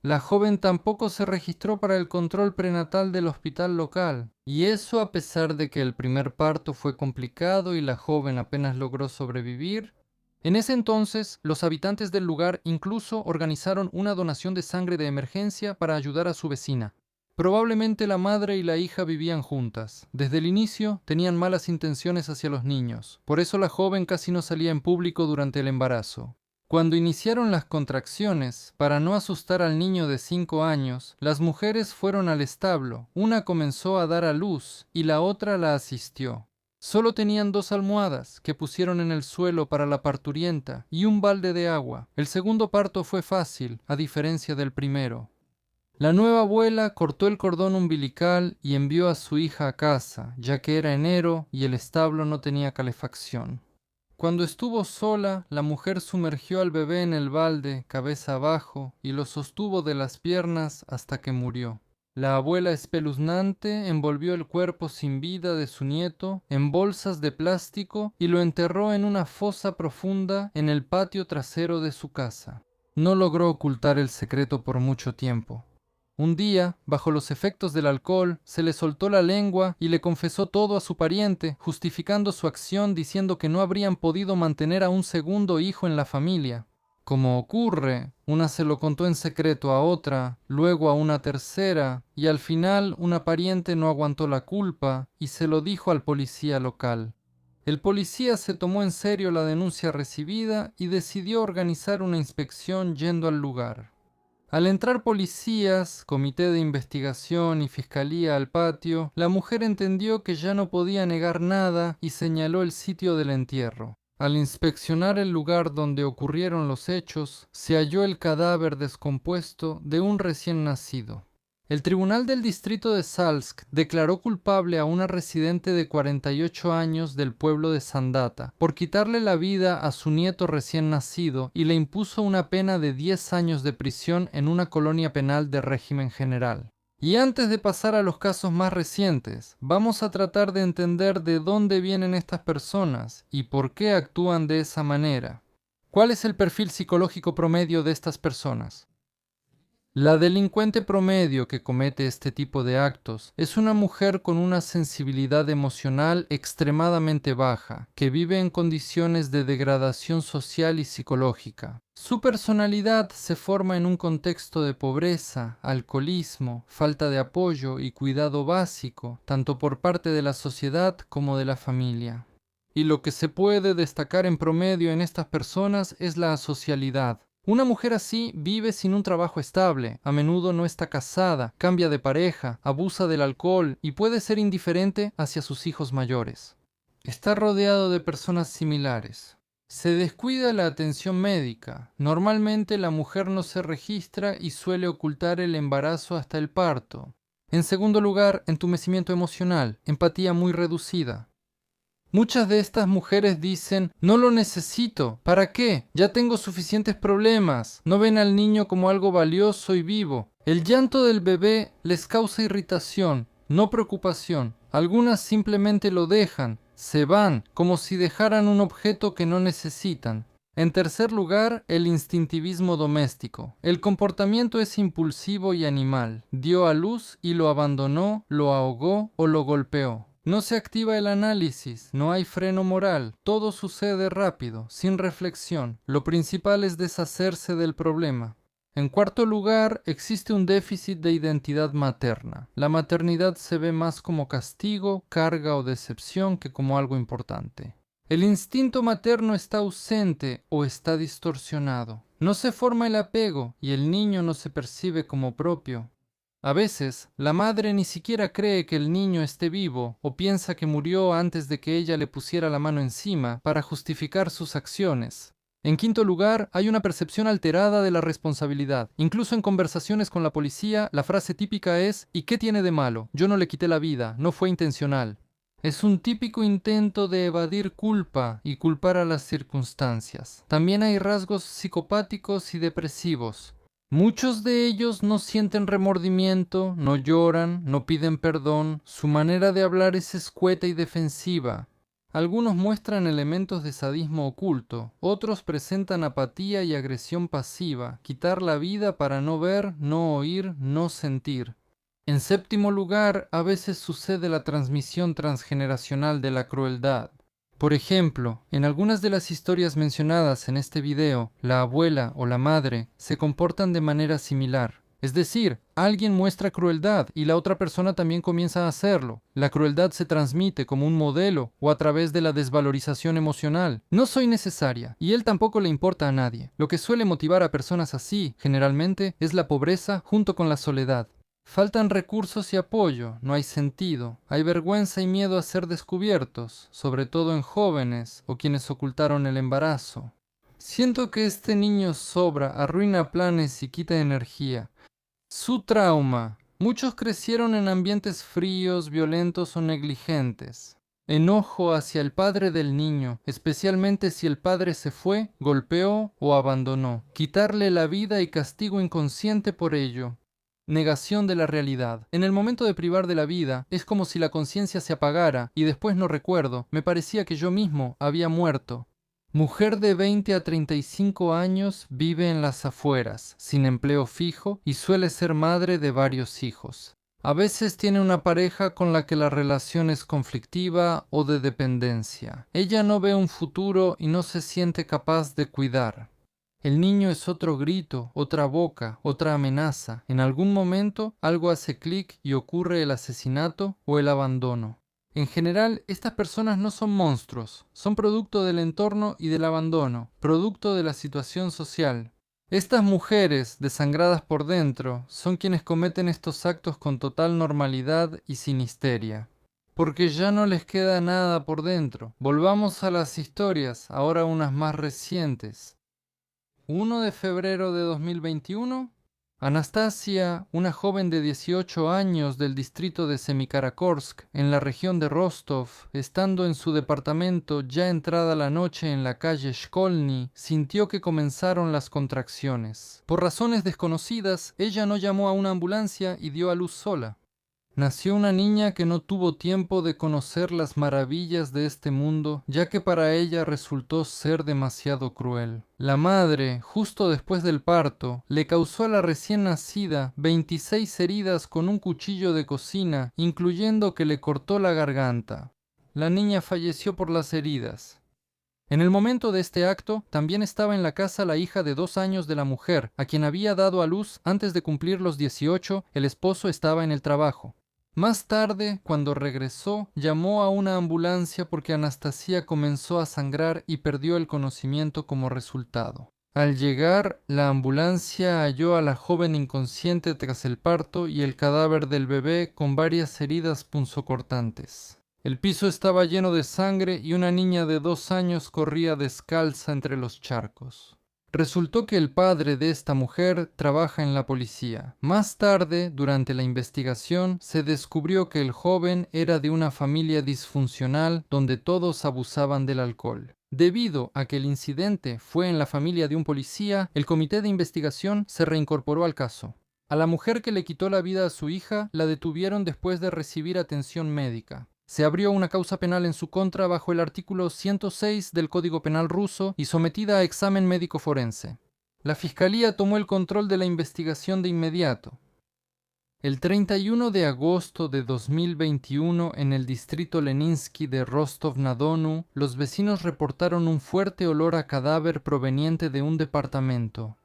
Speaker 1: La joven tampoco se registró para el control prenatal del hospital local, y eso a pesar de que el primer parto fue complicado y la joven apenas logró sobrevivir. En ese entonces, los habitantes del lugar incluso organizaron una donación de sangre de emergencia para ayudar a su vecina. Probablemente la madre y la hija vivían juntas. Desde el inicio tenían malas intenciones hacia los niños, por eso la joven casi no salía en público durante el embarazo. Cuando iniciaron las contracciones, para no asustar al niño de 5 años, las mujeres fueron al establo. Una comenzó a dar a luz y la otra la asistió. Solo tenían 2 almohadas que pusieron en el suelo para la parturienta y un balde de agua. El segundo parto fue fácil, a diferencia del primero. La nueva abuela cortó el cordón umbilical y envió a su hija a casa, ya que era enero y el establo no tenía calefacción. Cuando estuvo sola, la mujer sumergió al bebé en el balde, cabeza abajo, y lo sostuvo de las piernas hasta que murió. La abuela espeluznante envolvió el cuerpo sin vida de su nieto en bolsas de plástico y lo enterró en una fosa profunda en el patio trasero de su casa. No logró ocultar el secreto por mucho tiempo. Un día, bajo los efectos del alcohol, se le soltó la lengua y le confesó todo a su pariente, justificando su acción diciendo que no habrían podido mantener a un segundo hijo en la familia. Como ocurre, una se lo contó en secreto a otra, luego a una tercera, y al final una pariente no aguantó la culpa y se lo dijo al policía local. El policía se tomó en serio la denuncia recibida y decidió organizar una inspección yendo al lugar. Al entrar policías, comité de investigación y fiscalía al patio, la mujer entendió que ya no podía negar nada y señaló el sitio del entierro. Al inspeccionar el lugar donde ocurrieron los hechos, se halló el cadáver descompuesto de un recién nacido. El Tribunal del Distrito de Salsk declaró culpable a una residente de 48 años del pueblo de Sandata por quitarle la vida a su nieto recién nacido y le impuso una pena de 10 años de prisión en una colonia penal de régimen general. Y antes de pasar a los casos más recientes, vamos a tratar de entender de dónde vienen estas personas y por qué actúan de esa manera. ¿Cuál es el perfil psicológico promedio de estas personas? La delincuente promedio que comete este tipo de actos es una mujer con una sensibilidad emocional extremadamente baja, que vive en condiciones de degradación social y psicológica. Su personalidad se forma en un contexto de pobreza, alcoholismo, falta de apoyo y cuidado básico, tanto por parte de la sociedad como de la familia. Y lo que se puede destacar en promedio en estas personas es la asocialidad. Una mujer así vive sin un trabajo estable, a menudo no está casada, cambia de pareja, abusa del alcohol y puede ser indiferente hacia sus hijos mayores. Está rodeado de personas similares. Se descuida la atención médica. Normalmente la mujer no se registra y suele ocultar el embarazo hasta el parto. En segundo lugar, entumecimiento emocional, empatía muy reducida. Muchas de estas mujeres dicen, no lo necesito, ¿para qué? Ya tengo suficientes problemas. No ven al niño como algo valioso y vivo. El llanto del bebé les causa irritación, no preocupación. Algunas simplemente lo dejan, se van, como si dejaran un objeto que no necesitan. En tercer lugar, el instintivismo doméstico. El comportamiento es impulsivo y animal. Dio a luz y lo abandonó, lo ahogó o lo golpeó. No se activa el análisis, no hay freno moral, todo sucede rápido, sin reflexión. Lo principal es deshacerse del problema. En cuarto lugar, existe un déficit de identidad materna. La maternidad se ve más como castigo, carga o decepción que como algo importante. El instinto materno está ausente o está distorsionado. No se forma el apego y el niño no se percibe como propio. A veces, la madre ni siquiera cree que el niño esté vivo o piensa que murió antes de que ella le pusiera la mano encima para justificar sus acciones. En quinto lugar, hay una percepción alterada de la responsabilidad. Incluso en conversaciones con la policía, la frase típica es ¿y qué tiene de malo? Yo no le quité la vida, no fue intencional. Es un típico intento de evadir culpa y culpar a las circunstancias. También hay rasgos psicopáticos y depresivos. Muchos de ellos no sienten remordimiento, no lloran, no piden perdón, su manera de hablar es escueta y defensiva. Algunos muestran elementos de sadismo oculto, otros presentan apatía y agresión pasiva, quitar la vida para no ver, no oír, no sentir. En séptimo lugar, a veces sucede la transmisión transgeneracional de la crueldad. Por ejemplo, en algunas de las historias mencionadas en este video, la abuela o la madre se comportan de manera similar. Es decir, alguien muestra crueldad y la otra persona también comienza a hacerlo. La crueldad se transmite como un modelo o a través de la desvalorización emocional. No soy necesaria y él tampoco le importa a nadie. Lo que suele motivar a personas así, generalmente, es la pobreza junto con la soledad. Faltan recursos y apoyo, no hay sentido, hay vergüenza y miedo a ser descubiertos, sobre todo en jóvenes o quienes ocultaron el embarazo. Siento que este niño sobra, arruina planes y quita energía. Su trauma. Muchos crecieron en ambientes fríos, violentos o negligentes. Enojo hacia el padre del niño, especialmente si el padre se fue, golpeó o abandonó. Quitarle la vida y castigo inconsciente por ello. Negación de la realidad. En el momento de privar de la vida, es como si la conciencia se apagara y después no recuerdo, me parecía que yo mismo había muerto. Mujer de 20 a 35 años vive en las afueras, sin empleo fijo y suele ser madre de varios hijos. A veces tiene una pareja con la que la relación es conflictiva o de dependencia. Ella no ve un futuro y no se siente capaz de cuidar. El niño es otro grito, otra boca, otra amenaza. En algún momento algo hace clic y ocurre el asesinato o el abandono. En general, estas personas no son monstruos, son producto del entorno y del abandono, producto de la situación social. Estas mujeres, desangradas por dentro, son quienes cometen estos actos con total normalidad y sin histeria. Porque ya no les queda nada por dentro. Volvamos a las historias, ahora unas más recientes. 1 de febrero de 2021, Anastasia, una joven de 18 años del distrito de Semikarakorsk, en la región de Rostov, estando en su departamento ya entrada la noche en la calle Shkolny, sintió que comenzaron las contracciones. Por razones desconocidas, ella no llamó a una ambulancia y dio a luz sola. Nació una niña que no tuvo tiempo de conocer las maravillas de este mundo, ya que para ella resultó ser demasiado cruel. La madre, justo después del parto, le causó a la recién nacida 26 heridas con un cuchillo de cocina, incluyendo que le cortó la garganta. La niña falleció por las heridas. En el momento de este acto, también estaba en la casa la hija de 2 años de la mujer, a quien había dado a luz antes de cumplir los 18, el esposo estaba en el trabajo. Más tarde, cuando regresó, llamó a una ambulancia porque Anastasia comenzó a sangrar y perdió el conocimiento como resultado. Al llegar, la ambulancia halló a la joven inconsciente tras el parto y el cadáver del bebé con varias heridas punzocortantes. El piso estaba lleno de sangre y una niña de 2 años corría descalza entre los charcos. Resultó que el padre de esta mujer trabaja en la policía. Más tarde, durante la investigación, se descubrió que el joven era de una familia disfuncional donde todos abusaban del alcohol. Debido a que el incidente fue en la familia de un policía, el comité de investigación se reincorporó al caso. A la mujer que le quitó la vida a su hija la detuvieron después de recibir atención médica. Se abrió una causa penal en su contra bajo el artículo 106 del Código Penal ruso y sometida a examen médico forense. La fiscalía tomó el control de la investigación de inmediato. El 31 de agosto de 2021, en el distrito Leninsky de Rostov-na-Donu, los vecinos reportaron un fuerte olor a cadáver proveniente de un departamento.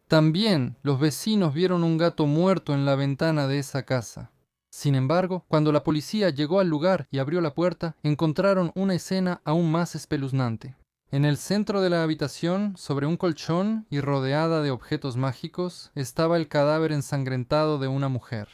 Speaker 1: También los vecinos vieron un gato muerto en la ventana de esa casa. Sin embargo, cuando la policía llegó al lugar y abrió la puerta, encontraron una escena aún más espeluznante. En el centro de la habitación, sobre un colchón y rodeada de objetos mágicos, estaba el cadáver ensangrentado de una mujer.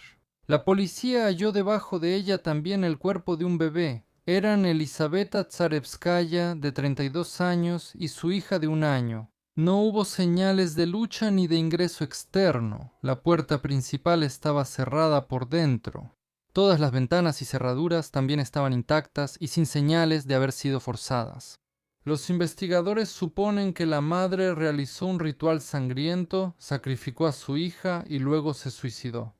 Speaker 1: La policía halló debajo de ella también el cuerpo de un bebé. Eran Elisaveta Tsarevskaya, de 32 años, y su hija de 1 año. No hubo señales de lucha ni de ingreso externo. La puerta principal estaba cerrada por dentro. Todas las ventanas y cerraduras también estaban intactas y sin señales de haber sido forzadas. Los investigadores suponen que la madre realizó un ritual sangriento, sacrificó a su hija y luego se suicidó.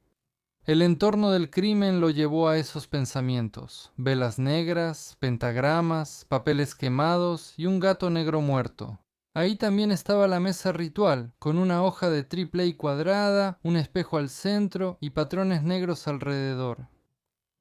Speaker 1: El entorno del crimen lo llevó a esos pensamientos: velas negras, pentagramas, papeles quemados y un gato negro muerto. Ahí también estaba la mesa ritual, con una hoja de triple cuadrada, un espejo al centro y patrones negros alrededor.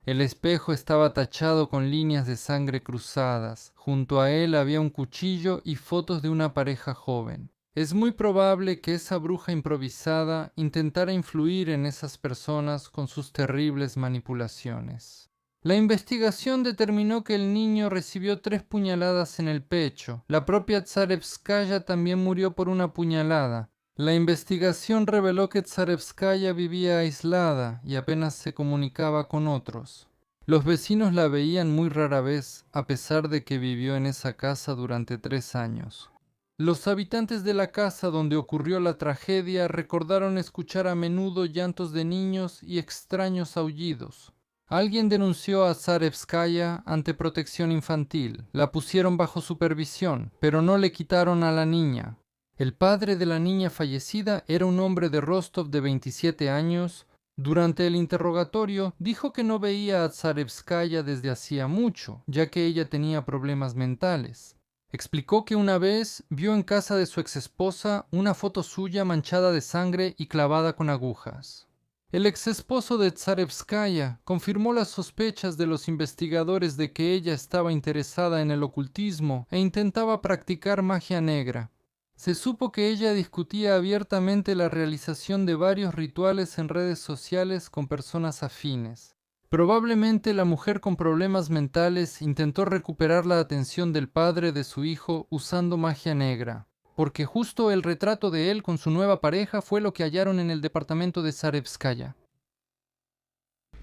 Speaker 1: El espejo estaba tachado con líneas de sangre cruzadas. Junto a él había un cuchillo y fotos de una pareja joven. Es muy probable que esa bruja improvisada intentara influir en esas personas con sus terribles manipulaciones. La investigación determinó que el niño recibió 3 puñaladas en el pecho. La propia Tsarevskaya también murió por una puñalada. La investigación reveló que Tsarevskaya vivía aislada y apenas se comunicaba con otros. Los vecinos la veían muy rara vez, a pesar de que vivió en esa casa durante 3 años. Los habitantes de la casa donde ocurrió la tragedia recordaron escuchar a menudo llantos de niños y extraños aullidos. Alguien denunció a Tsarevskaya ante Protección Infantil. La pusieron bajo supervisión, pero no le quitaron a la niña. El padre de la niña fallecida era un hombre de Rostov de 27 años. Durante el interrogatorio dijo que no veía a Tsarevskaya desde hacía mucho, ya que ella tenía problemas mentales. Explicó que una vez vio en casa de su exesposa una foto suya manchada de sangre y clavada con agujas. El exesposo de Tsarevskaya confirmó las sospechas de los investigadores de que ella estaba interesada en el ocultismo e intentaba practicar magia negra. Se supo que ella discutía abiertamente la realización de varios rituales en redes sociales con personas afines. Probablemente la mujer con problemas mentales intentó recuperar la atención del padre de su hijo usando magia negra, porque justo el retrato de él con su nueva pareja fue lo que hallaron en el departamento de Tsarevskaya.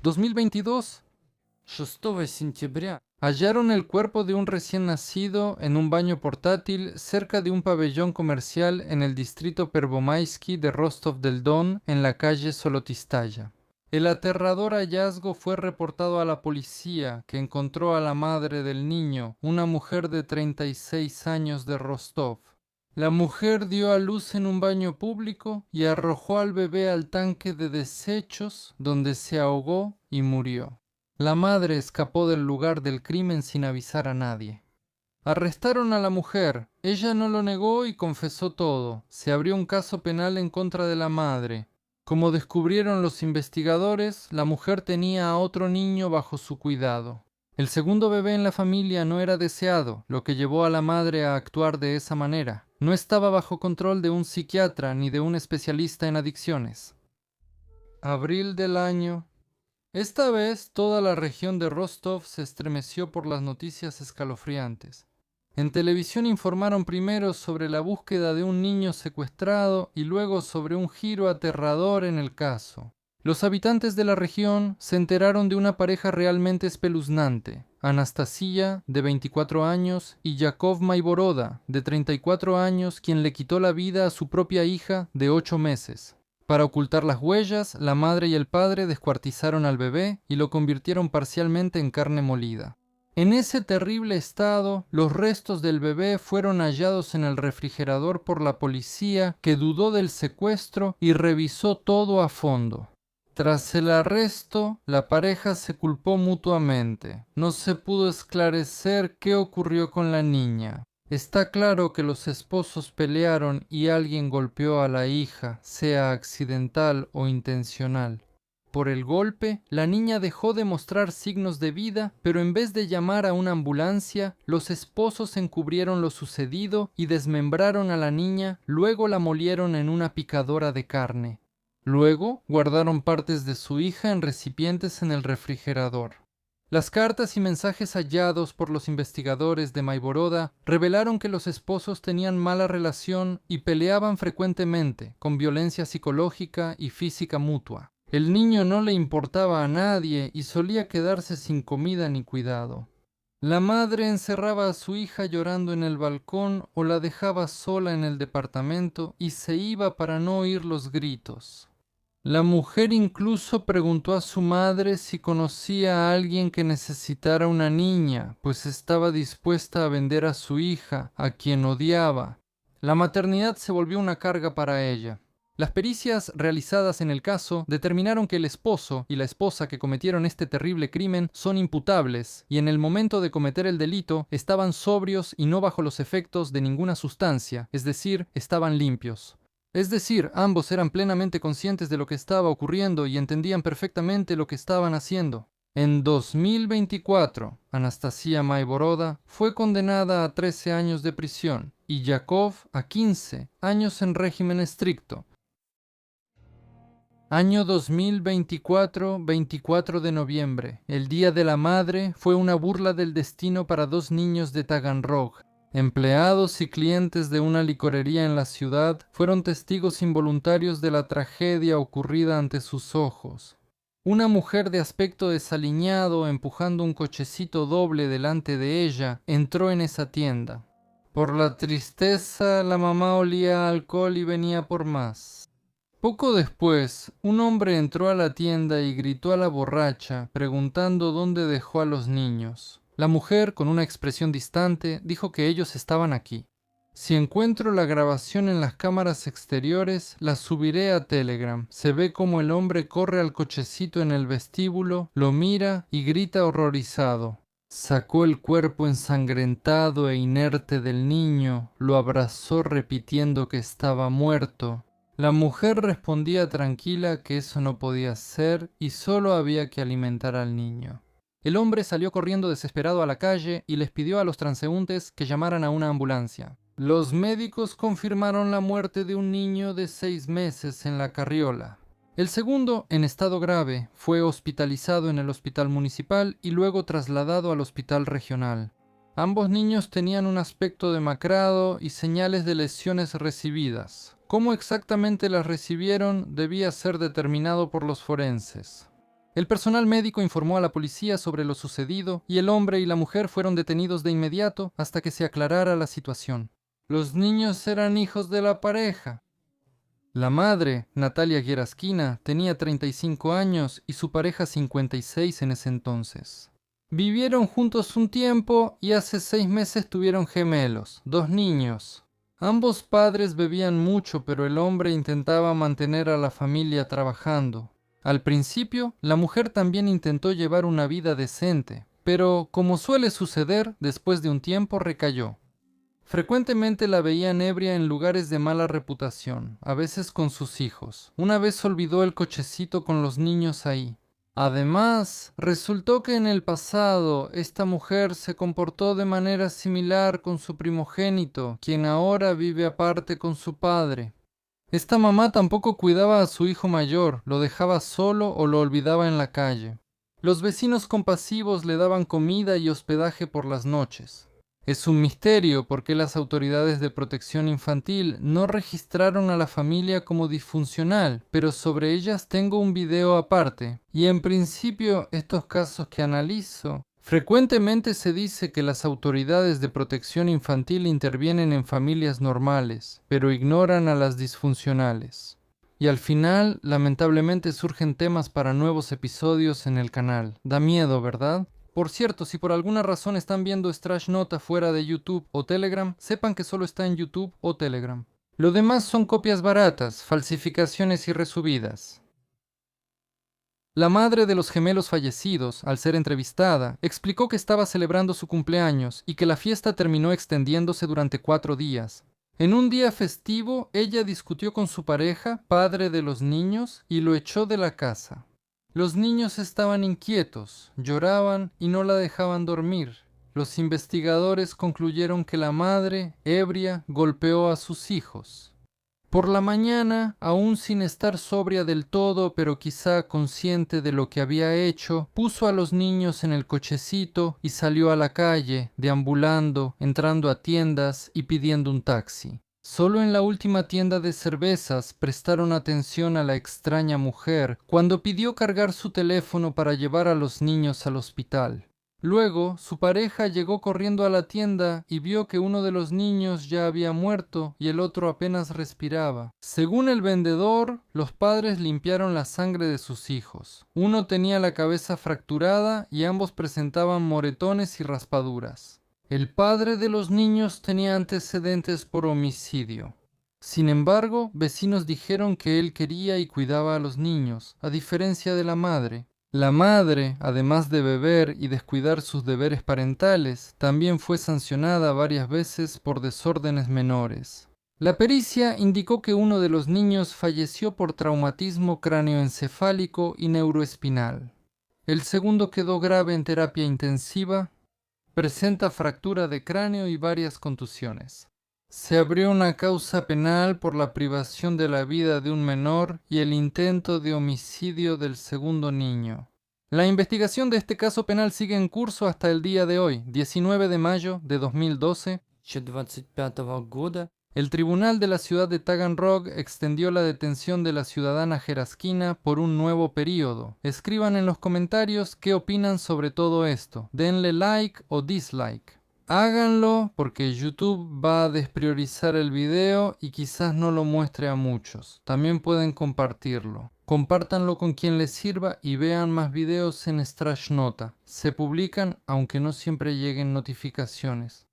Speaker 1: 2022. 6 сентября. Hallaron el cuerpo de un recién nacido en un baño portátil cerca de un pabellón comercial en el distrito Pervomaisky de Rostov del Don, en la calle Solotistaya. El aterrador hallazgo fue reportado a la policía, que encontró a la madre del niño, una mujer de 36 años de Rostov. La mujer dio a luz en un baño público y arrojó al bebé al tanque de desechos, donde se ahogó y murió. La madre escapó del lugar del crimen sin avisar a nadie. Arrestaron a la mujer. Ella no lo negó y confesó todo. Se abrió un caso penal en contra de la madre. Como descubrieron los investigadores, la mujer tenía a otro niño bajo su cuidado. El segundo bebé en la familia no era deseado, lo que llevó a la madre a actuar de esa manera. No estaba bajo control de un psiquiatra ni de un especialista en adicciones. Abril del año. Esta vez toda la región de Rostov se estremeció por las noticias escalofriantes. En televisión informaron primero sobre la búsqueda de un niño secuestrado y luego sobre un giro aterrador en el caso. Los habitantes de la región se enteraron de una pareja realmente espeluznante: Anastasia, de 24 años, y Yakov Maivoroda, de 34 años, quien le quitó la vida a su propia hija de 8 meses. Para ocultar las huellas, la madre y el padre descuartizaron al bebé y lo convirtieron parcialmente en carne molida. En ese terrible estado, los restos del bebé fueron hallados en el refrigerador por la policía, que dudó del secuestro y revisó todo a fondo. Tras el arresto, la pareja se culpó mutuamente. No se pudo esclarecer qué ocurrió con la niña. Está claro que los esposos pelearon y alguien golpeó a la hija, sea accidental o intencional. Por el golpe, la niña dejó de mostrar signos de vida, pero en vez de llamar a una ambulancia, los esposos encubrieron lo sucedido y desmembraron a la niña, luego la molieron en una picadora de carne. Luego, guardaron partes de su hija en recipientes en el refrigerador. Las cartas y mensajes hallados por los investigadores de Maivoroda revelaron que los esposos tenían mala relación y peleaban frecuentemente, con violencia psicológica y física mutua. El niño no le importaba a nadie y solía quedarse sin comida ni cuidado. La madre encerraba a su hija llorando en el balcón o la dejaba sola en el departamento y se iba para no oír los gritos. La mujer incluso preguntó a su madre si conocía a alguien que necesitara una niña, pues estaba dispuesta a vender a su hija, a quien odiaba. La maternidad se volvió una carga para ella. Las pericias realizadas en el caso determinaron que el esposo y la esposa que cometieron este terrible crimen son imputables y en el momento de cometer el delito estaban sobrios y no bajo los efectos de ninguna sustancia, es decir, estaban limpios. Es decir, ambos eran plenamente conscientes de lo que estaba ocurriendo y entendían perfectamente lo que estaban haciendo. En 2024, Anastasia Maivoroda fue condenada a 13 años de prisión y Yakov a 15 años en régimen estricto. Año 2024, 24 de noviembre. El Día de la Madre fue una burla del destino para 2 niños de Taganrog. Empleados y clientes de una licorería en la ciudad fueron testigos involuntarios de la tragedia ocurrida ante sus ojos. Una mujer de aspecto desaliñado, empujando un cochecito doble delante de ella, entró en esa tienda. Por la tristeza, la mamá olía a alcohol y venía por más. Poco después, un hombre entró a la tienda y gritó a la borracha, preguntando dónde dejó a los niños. La mujer, con una expresión distante, dijo que ellos estaban aquí. Si encuentro la grabación en las cámaras exteriores, la subiré a Telegram. Se ve como el hombre corre al cochecito en el vestíbulo, lo mira y grita horrorizado. Sacó el cuerpo ensangrentado e inerte del niño, lo abrazó repitiendo que estaba muerto. La mujer respondía tranquila que eso no podía ser y solo había que alimentar al niño. El hombre salió corriendo desesperado a la calle y les pidió a los transeúntes que llamaran a una ambulancia. Los médicos confirmaron la muerte de un niño de 6 meses en la carriola. El segundo, en estado grave, fue hospitalizado en el hospital municipal y luego trasladado al hospital regional. Ambos niños tenían un aspecto demacrado y señales de lesiones recibidas. Cómo exactamente las recibieron debía ser determinado por los forenses. El personal médico informó a la policía sobre lo sucedido y el hombre y la mujer fueron detenidos de inmediato hasta que se aclarara la situación. Los niños eran hijos de la pareja. La madre, Natalia Gueraskina, tenía 35 años y su pareja 56 en ese entonces. Vivieron juntos un tiempo y hace 6 meses tuvieron gemelos, 2 niños. Ambos padres bebían mucho, pero el hombre intentaba mantener a la familia trabajando. Al principio, la mujer también intentó llevar una vida decente, pero, como suele suceder, después de un tiempo recayó. Frecuentemente la veían ebria en lugares de mala reputación, a veces con sus hijos. Una vez olvidó el cochecito con los niños ahí. Además, resultó que en el pasado esta mujer se comportó de manera similar con su primogénito, quien ahora vive aparte con su padre. Esta mamá tampoco cuidaba a su hijo mayor, lo dejaba solo o lo olvidaba en la calle. Los vecinos compasivos le daban comida y hospedaje por las noches. Es un misterio por qué las autoridades de protección infantil no registraron a la familia como disfuncional, pero sobre ellas tengo un video aparte. Y en principio, estos casos que analizo, frecuentemente se dice que las autoridades de protección infantil intervienen en familias normales, pero ignoran a las disfuncionales. Y al final, lamentablemente surgen temas para nuevos episodios en el canal. Da miedo, ¿verdad? Por cierto, si por alguna razón están viendo Strash Nota fuera de YouTube o Telegram, sepan que solo está en YouTube o Telegram. Lo demás son copias baratas, falsificaciones y resubidas. La madre de los gemelos fallecidos, al ser entrevistada, explicó que estaba celebrando su cumpleaños y que la fiesta terminó extendiéndose durante 4 días. En un día festivo, ella discutió con su pareja, padre de los niños, y lo echó de la casa. Los niños estaban inquietos, lloraban y no la dejaban dormir. Los investigadores concluyeron que la madre, ebria, golpeó a sus hijos. Por la mañana, aún sin estar sobria del todo, pero quizá consciente de lo que había hecho, puso a los niños en el cochecito y salió a la calle, deambulando, entrando a tiendas y pidiendo un taxi. Solo en la última tienda de cervezas prestaron atención a la extraña mujer cuando pidió cargar su teléfono para llevar a los niños al hospital. Luego, su pareja llegó corriendo a la tienda y vio que uno de los niños ya había muerto y el otro apenas respiraba. Según el vendedor, los padres limpiaron la sangre de sus hijos. Uno tenía la cabeza fracturada y ambos presentaban moretones y raspaduras. El padre de los niños tenía antecedentes por homicidio. Sin embargo, vecinos dijeron que él quería y cuidaba a los niños, a diferencia de la madre. La madre, además de beber y descuidar sus deberes parentales, también fue sancionada varias veces por desórdenes menores. La pericia indicó que uno de los niños falleció por traumatismo cráneoencefálico y neuroespinal. El segundo quedó grave en terapia intensiva. Presenta fractura de cráneo y varias contusiones. Se abrió una causa penal por la privación de la vida de un menor y el intento de homicidio del segundo niño. La investigación de este caso penal sigue en curso hasta el día de hoy, 19 de mayo de 2012,
Speaker 2: 2025 года
Speaker 1: el tribunal de la ciudad de Taganrog extendió la detención de la ciudadana Geraskina por un nuevo periodo. Escriban en los comentarios qué opinan sobre todo esto. Denle like o dislike. Háganlo porque YouTube va a despriorizar el video y quizás no lo muestre a muchos. También pueden compartirlo. Compártanlo con quien les sirva y vean más videos en Strashnota. Se publican aunque no siempre lleguen notificaciones.